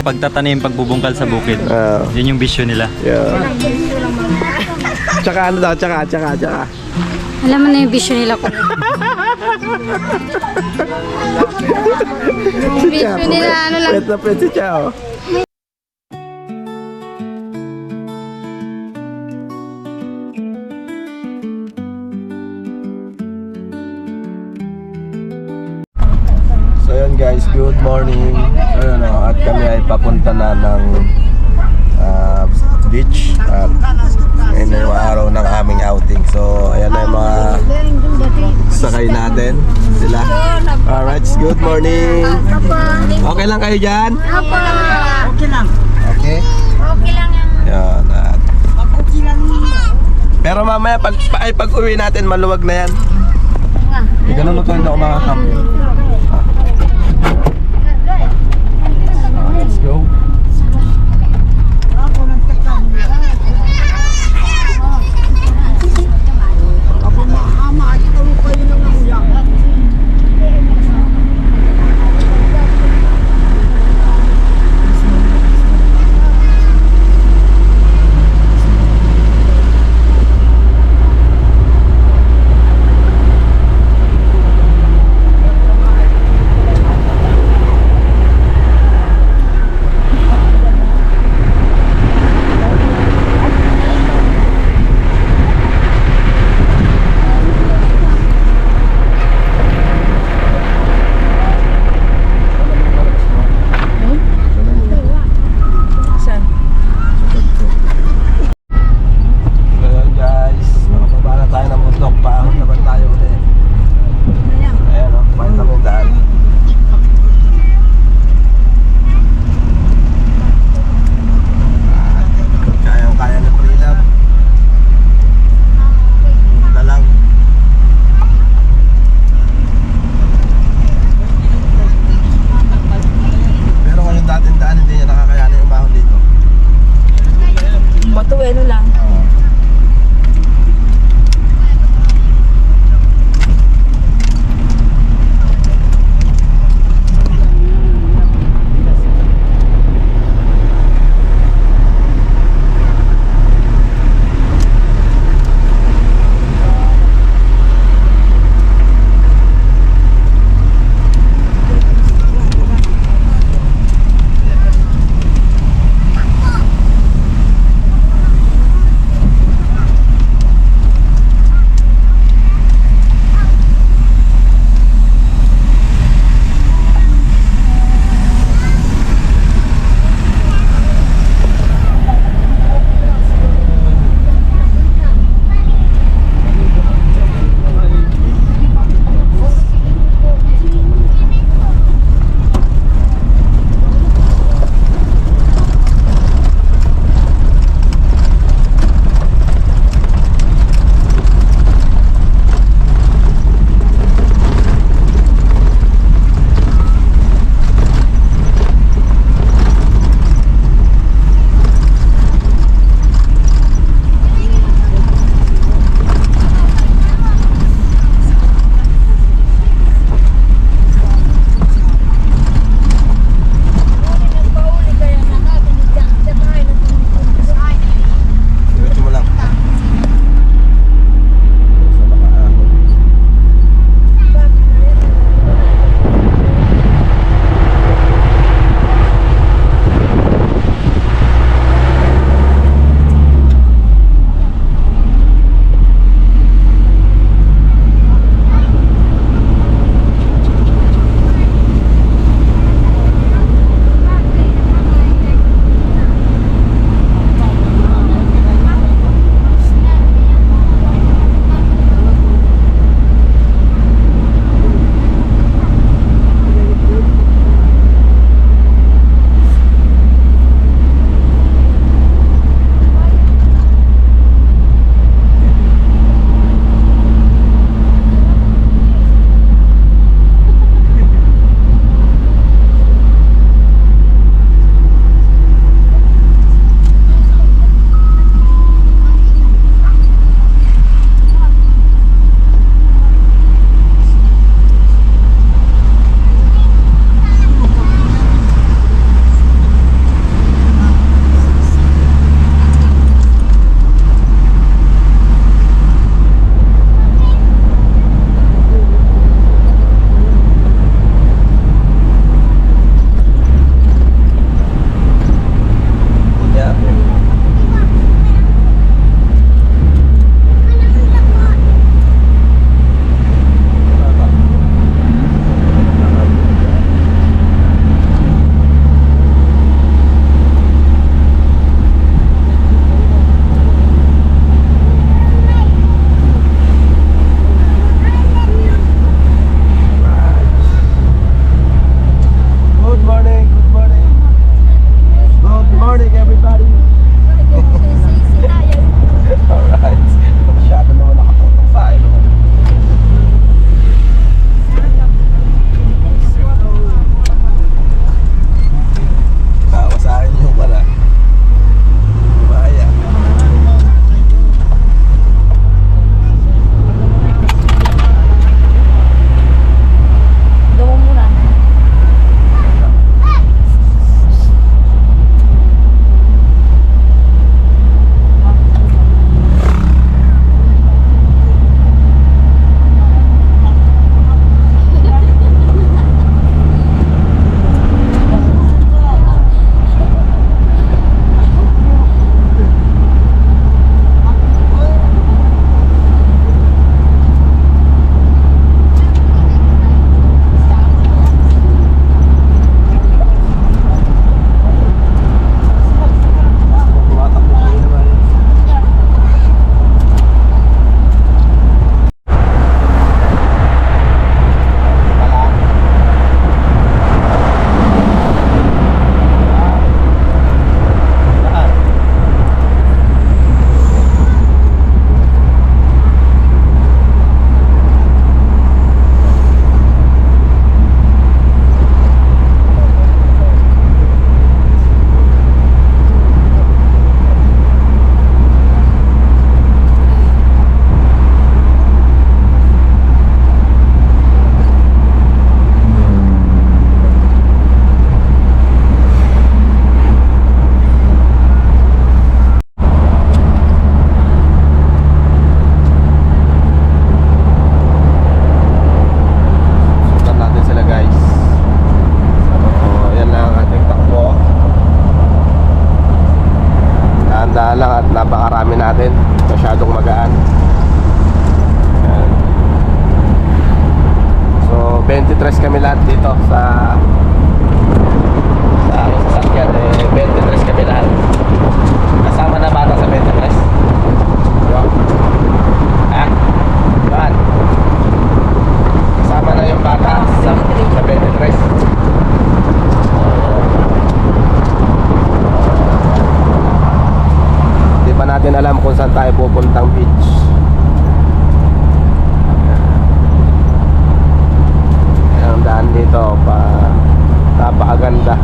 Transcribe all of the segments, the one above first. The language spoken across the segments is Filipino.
pagtatanim, pagbubungkal sa bukid. Yun yung vision nila. Yeah. Tsaka ano daw, tsaka. Alam mo na yung vision nila ko. Yung vision nila, ano lang. Pwede na pwede si Chao. So yun guys, good morning. So yun, at kami ay papunta na ng beach at ngayon na yung araw ng aming outing. So ayan na yung mga sakay natin sila. Alright, good morning. Okay lang kayo dyan? Okay lang. Okay? Okay lang yan. Yan. Pero mamaya pag uwi natin maluwag na yan. Ganun ito hindi ako makakam. Let's go. maganda.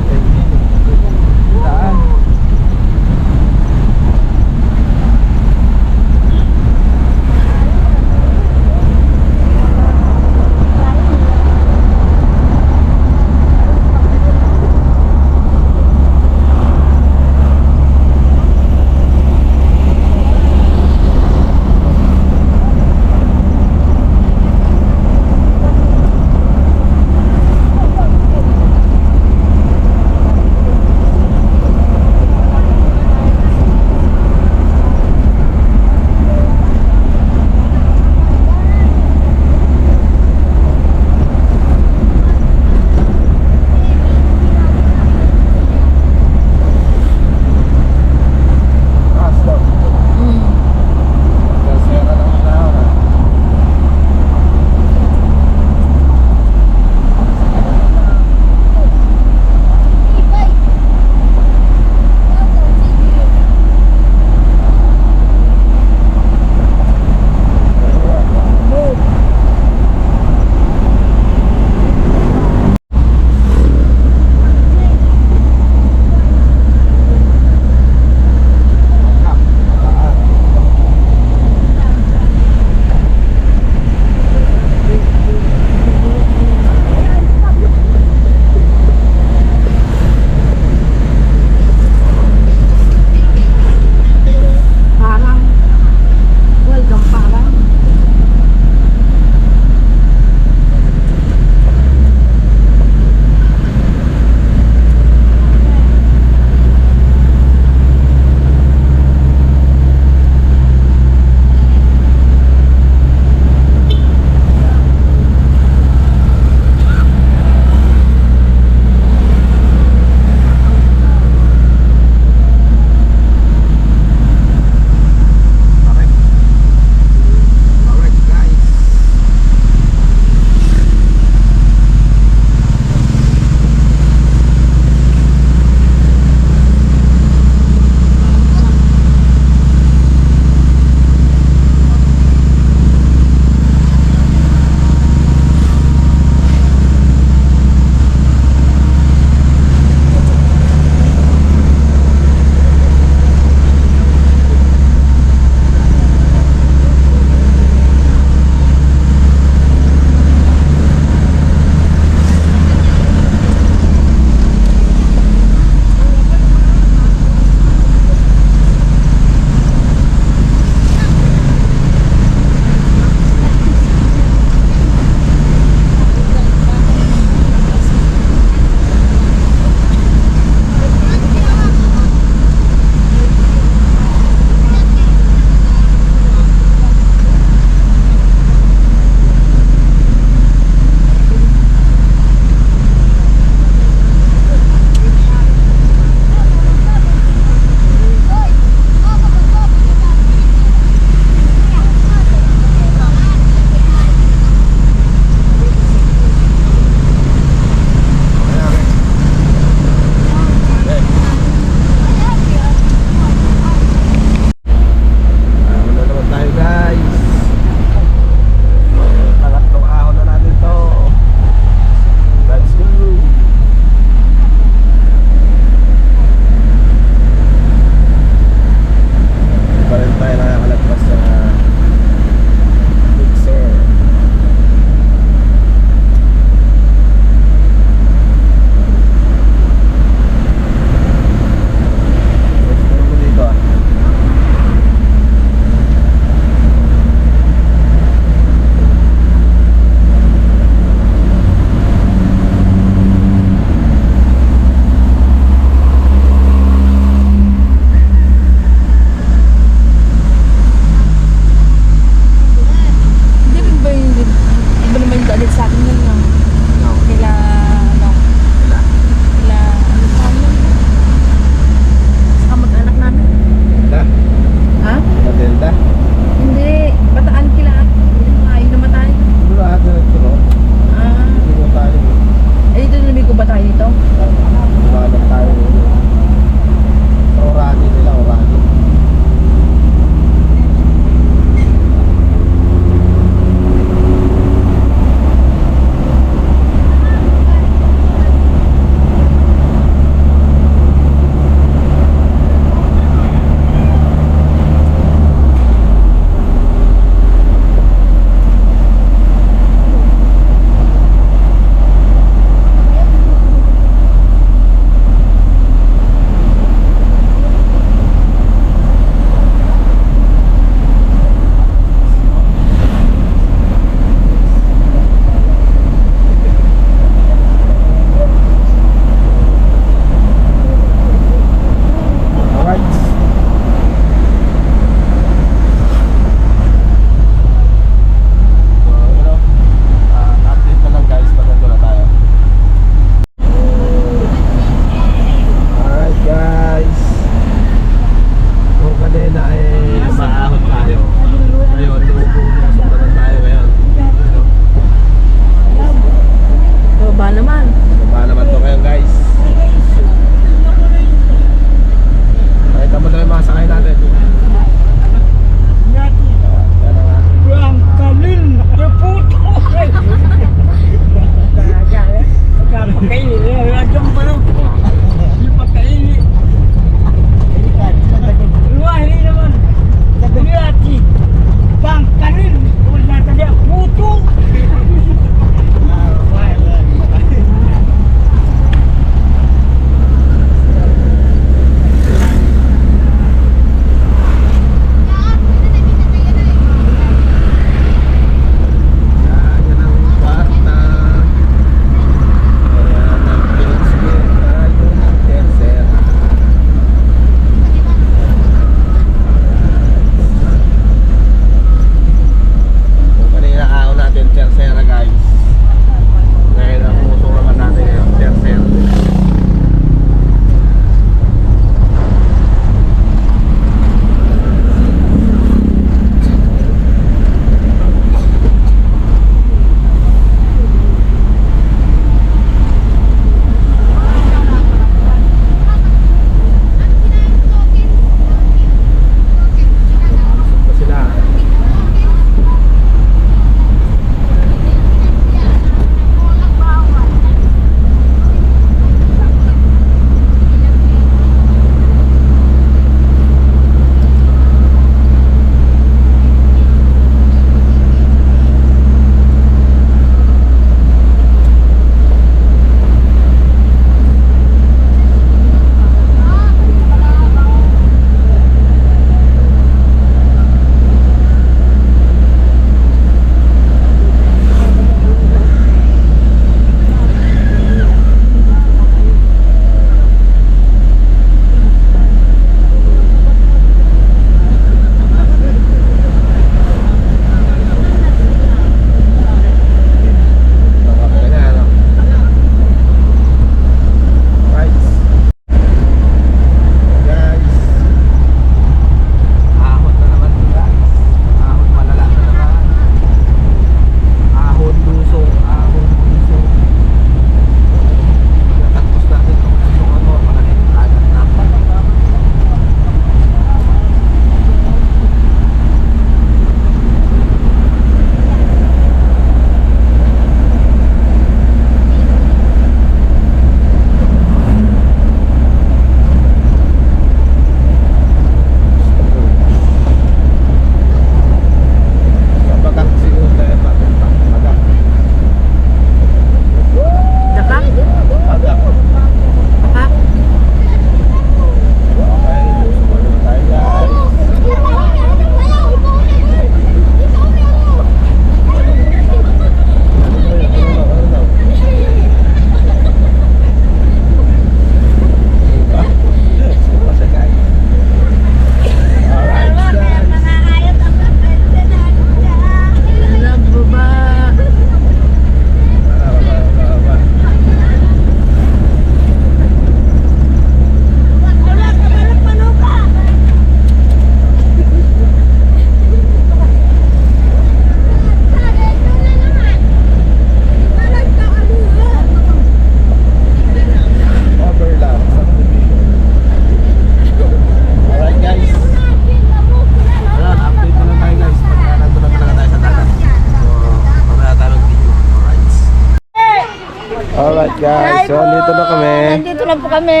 So, andito na kami. Nandito na po kami.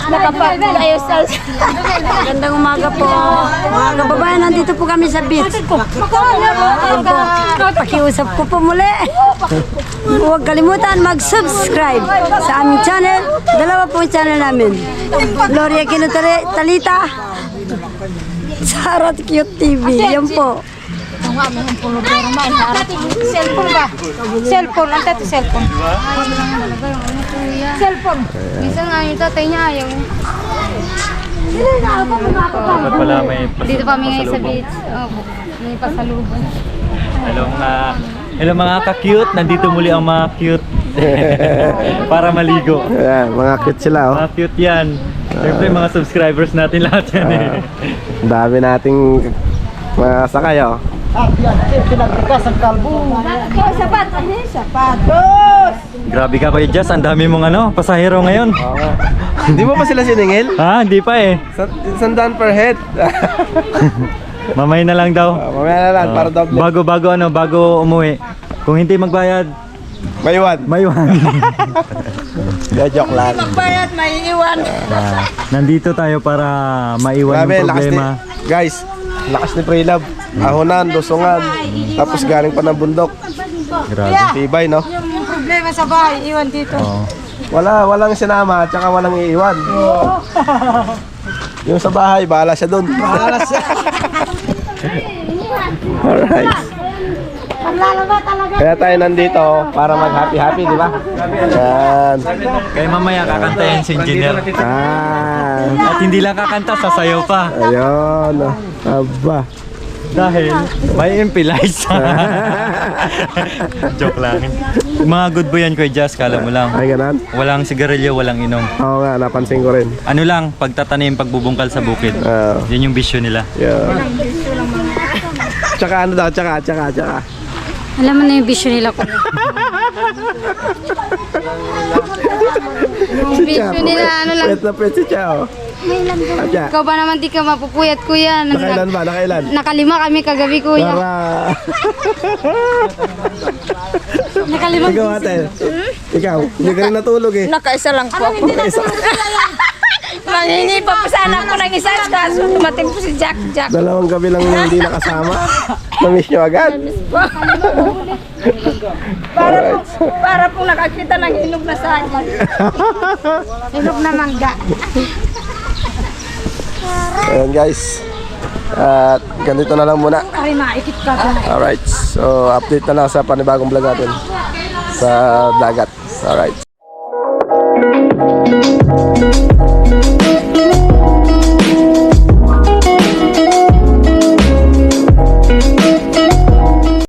Nakapag-ayos sa... Magandang umaga po. Mga kababayan, nandito po kami sa beach. Ayan po. Pakiusap ko po muli. Huwag kalimutan mag-subscribe sa aming channel. Dalawa po yung channel namin. Gloria Kinutare, Talita. Sarah Cute TV. Yan po. Cellphone ba? Cellphone. Ang tato cellphone. Cellphone. Minsan nga yung tatay niya ayaw. Dapat pala may Dito kami ngayon sa beach. Opo. May pasalubong. Hello mga ka-cute, nandito muli ang mga cute. Para maligo. Ayan, mga cute sila, oh. Mga cute yan. Siyempre mga subscribers natin lahat yan eh. Ang dami nating mga sakay, oh. Grabe ka Kuya Jazz, ang dami mong pasahero ngayon. Hindi mo pa sila siningil? Ha, hindi pa eh. Sandaan per head. Mamay na lang daw. Mamaya na lang, para doble. Bago umuwi. Kung hindi magbayad, Maywan. maywan. Joke lang. Magbayad, may iwan. Nandito tayo para maiwan Grabe, yung lakas ni... problema. Guys, lakas ni Prilab. Ahonan, lusungan. Tapos galing pa ng bundok. Grabe. Tibay, no? Yung problema sa bahay, iwan dito. Oo. Walang sinama, tsaka walang iiwan. Yung sa bahay, bahala siya dun. Bahala siya. Alright. Kaya tayo nandito para mag-happy-happy, di ba? Yan. Kaya mamaya kakanta yan si engineer. At hindi lang kakanta, sasayaw pa. Ayun. Aba. Dahil may impilize. Joke lang. Mga good boy yan Kuya Jazz, kala mo lang. Ay, ganun? Walang sigarilyo, walang inom. Oo nga, napansin ko rin. Ano lang, pagtatanim, pagbubungkal sa bukid. Yan yung bisyo nila. Yeah. Tsaka ano daw, tsaka. Alam mo na yung bisyo nila ko. Yung bisyo nila, ano lang. Pwet na pwet si Chao. Atya. Ikaw ba naman di ka mapupuyat, kuya? Nakailan ba? Nakailan? Nakalima kami kagabi, kuya. Tara. Nakalima. Ikaw ate. Ikaw, hindi ka rin natulog eh. Nakaisa lang po ako. Manghingi pa po sana ako ng isa. Kaso dumating po si Jack. Dalawang gabi lang hindi nakasama. Na-miss nyo agad. Para po nakakita ng hinog na saging. Hinog na mangga. Ayan guys. At ganito na lang muna. Ay, maikit ka. Alright. So, update na lang sa panibagong vlog natin sa dagat. Alright.